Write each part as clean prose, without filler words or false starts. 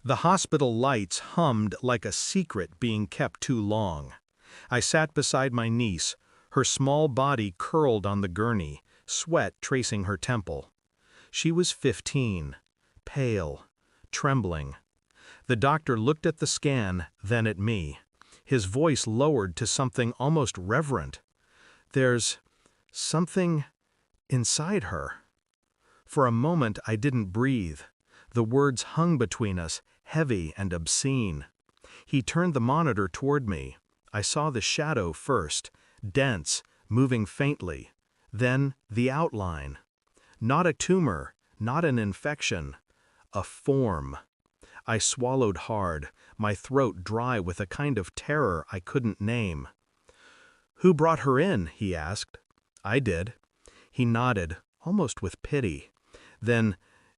The hospital lights hummed like a secret being kept too long. I sat beside my niece, her small body curled on the gurney, sweat tracing her temple. She was 15, pale, trembling. The doctor looked at the scan, then at me. His voice lowered to something almost reverent. "There's something inside her." For a moment I didn't breathe. The words hung between us, heavy and obscene. He turned the monitor toward me. I saw the shadow first, dense, moving faintly. Then the outline. Not a tumor, not an infection. A form. I swallowed hard, my throat dry with a kind of terror I couldn't name. "Who brought her in?" he asked. "I did." He nodded, almost with pity. Then,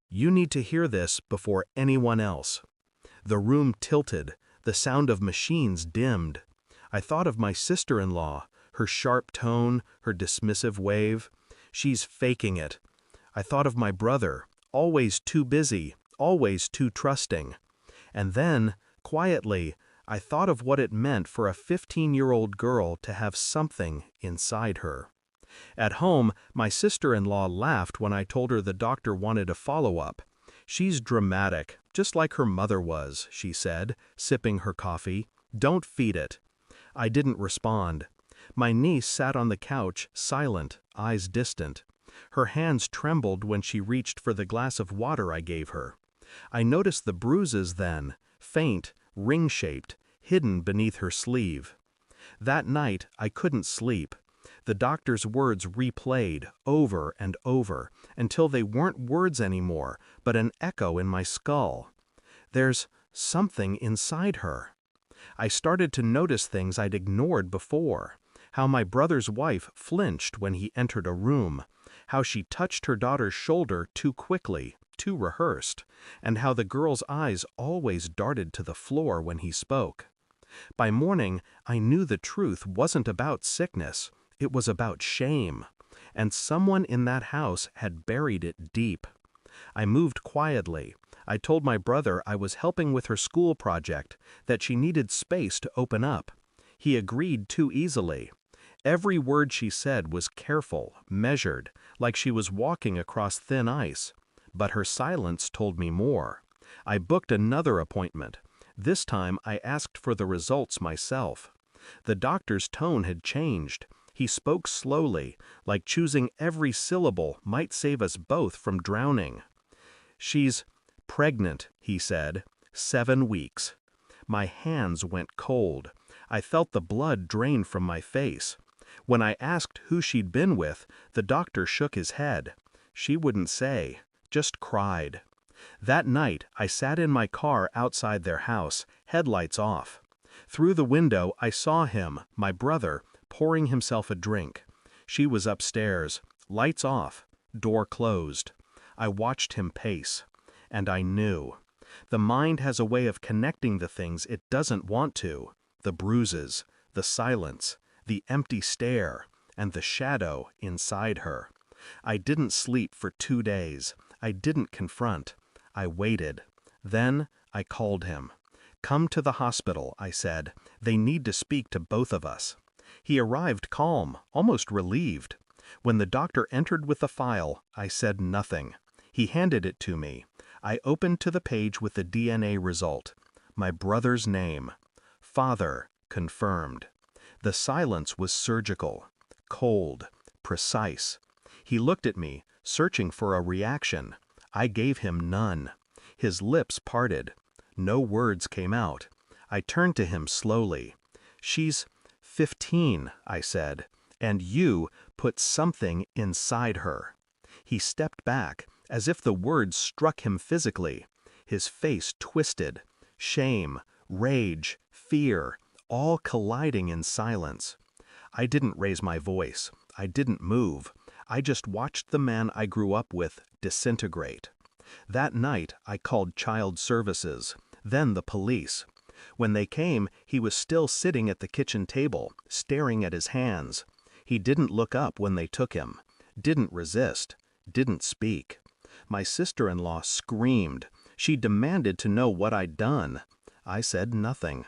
"You need to hear this before anyone else." The room tilted, the sound of machines dimmed. I thought of my sister-in-law, her sharp tone, her dismissive wave. "She's faking it." I thought of my brother, always too busy, always too trusting. And then, quietly, I thought of what it meant for a 15-year-old girl to have something inside her. At home, my sister-in-law laughed when I told her the doctor wanted a follow-up. "She's dramatic, just like her mother was," she said, sipping her coffee. "Don't feed it." I didn't respond. My niece sat on the couch, silent, eyes distant. Her hands trembled when she reached for the glass of water I gave her. I noticed the bruises then, faint, ring-shaped, hidden beneath her sleeve. That night, I couldn't sleep. The doctor's words replayed, over and over, until they weren't words anymore, but an echo in my skull. "There's something inside her." I started to notice things I'd ignored before. How my brother's wife flinched when he entered a room, how she touched her daughter's shoulder too quickly, too rehearsed, and how the girl's eyes always darted to the floor when he spoke. By morning, I knew the truth wasn't about sickness, it was about shame, and someone in that house had buried it deep. I moved quietly. I told my brother I was helping with her school project, that she needed space to open up. He agreed too easily. Every word she said was careful, measured, like she was walking across thin ice. But her silence told me more. I booked another appointment. This time I asked for the results myself. The doctor's tone had changed. He spoke slowly, like choosing every syllable might save us both from drowning. "She's pregnant," he said. 7 weeks. My hands went cold. I felt the blood drain from my face. When I asked who she'd been with, the doctor shook his head. She wouldn't say, just cried. That night, I sat in my car outside their house, headlights off. Through the window, I saw him, my brother, pouring himself a drink. She was upstairs, lights off, door closed. I watched him pace. And I knew. The mind has a way of connecting the things it doesn't want to. The bruises, the silence, the empty stare, and the shadow inside her. I didn't sleep for 2 days. I didn't confront. I waited. Then I called him. "Come to the hospital," I said. "They need to speak to both of us." He arrived calm, almost relieved. When the doctor entered with the file, I said nothing. He handed it to me. I opened to the page with the DNA result. My brother's name. Father, confirmed. The silence was surgical, cold, precise. He looked at me, searching for a reaction. I gave him none. His lips parted. No words came out. I turned to him slowly. "She's 15, I said, "and you put something inside her." He stepped back, as if the words struck him physically. His face twisted. Shame, rage, fear, all colliding in silence. I didn't raise my voice. I didn't move. I just watched the man I grew up with disintegrate. That night, I called child services, then the police. When they came, he was still sitting at the kitchen table, staring at his hands. He didn't look up when they took him, didn't resist, didn't speak. My sister-in-law screamed. She demanded to know what I'd done. I said nothing.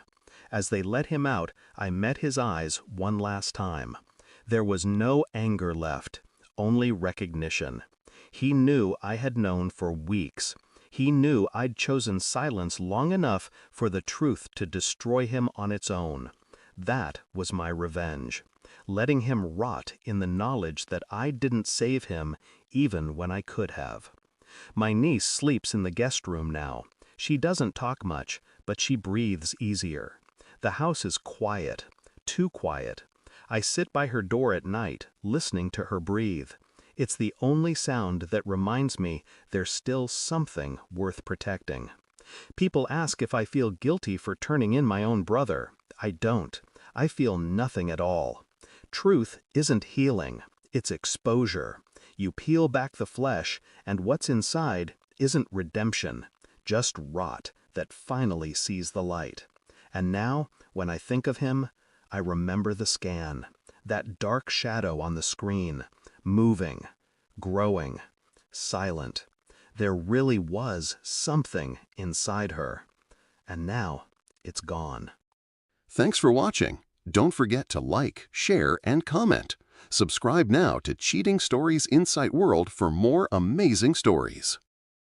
As they let him out, I met his eyes one last time. There was no anger left, only recognition. He knew I had known for weeks. He knew I'd chosen silence long enough for the truth to destroy him on its own. That was my revenge, letting him rot in the knowledge that I didn't save him even when I could have. My niece sleeps in the guest room now. She doesn't talk much, but she breathes easier. The house is quiet, too quiet. I sit by her door at night, listening to her breathe. It's the only sound that reminds me there's still something worth protecting. People ask if I feel guilty for turning in my own brother. I don't. I feel nothing at all. Truth isn't healing, it's exposure. You peel back the flesh, and what's inside isn't redemption, just rot that finally sees the light. And now, when I think of him, I remember the scan, that dark shadow on the screen, moving, growing, silent. There really was something inside her. And now, it's gone. Thanks for watching. Don't forget to like, share, and comment. Subscribe now to Cheating Stories Insight World for more amazing stories.